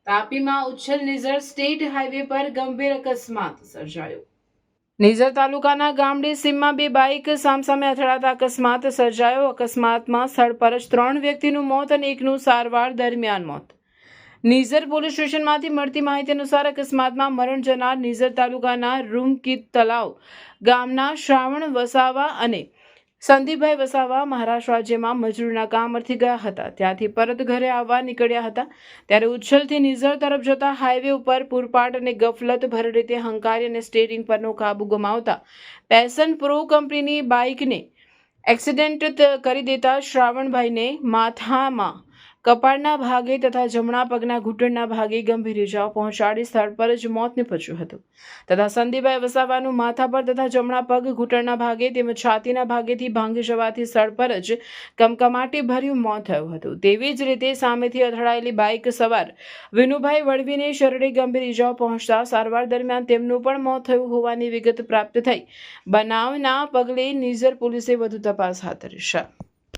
તાપીમાં Uchchhal Nizar state highway પર ગંભીર અકસ્માત સર્જાયો। નિઝર તાલુકાના ગામડી સીમમાં બે બાઇક સામસામે અથડાતા અકસ્માત સર્જાયો। અકસ્માતમાં સ્થળ પર જ 3 વ્યક્તિનું મોત અને એકનું સારવાર દરમિયાન મોત। નિઝર પોલીસ સ્ટેશનમાંથી મળતી માહિતી અનુસાર અકસ્માતમાં મરણ જનાર નિઝર તાલુકાના રૂમકીત તલાવ ગામના શ્રાવણ વસાવા અને સંદીપભાઈ વસાવા મહારાષ્ટ્ર રાજ્યમાં મજૂરીના કામ અર્થે ગયા હતા। ત્યાંથી પરત ઘરે આવવા નીકળ્યા હતા ત્યારે ઉચ્છલથી નિઝર તરફ જતા હાઈવે ઉપર પૂરપાટ અને ગફલતભર રીતે હંકારી અને સ્ટીયરિંગ પરનો કાબુ ગુમાવતા પેશન પ્રો કંપનીની બાઇકને એક્સિડન્ટ કરી દેતા શ્રાવણભાઈને માથામાં કપાળના ભાગે તથા જમણા પગના ઘૂંટણના ભાગે ગંભીર ઇજાઓ પહોંચાડી સ્થળ પર જ મોત નીપજ્યું હતું તથા સંદીપભાઈ વસાવાનું માથા પર તથા જમણા પગ ઘૂંટણના ભાગે તેમજ છાતીના ભાગેથી ભાંગી જવાથી સ્થળ પર જ કમકમાટી ભર્યું મોત થયું હતું। તેવી જ રીતે સામેથી અથડાયેલી બાઇક સવાર વિનુભાઈ વળવીને શરીરે ગંભીર ઇજાઓ પહોંચતા સારવાર દરમિયાન તેમનું પણ મોત થયું હોવાની વિગત પ્રાપ્ત થઈ। બનાવના પગલે નિઝર પોલીસે વધુ તપાસ હાથ ધરી છે।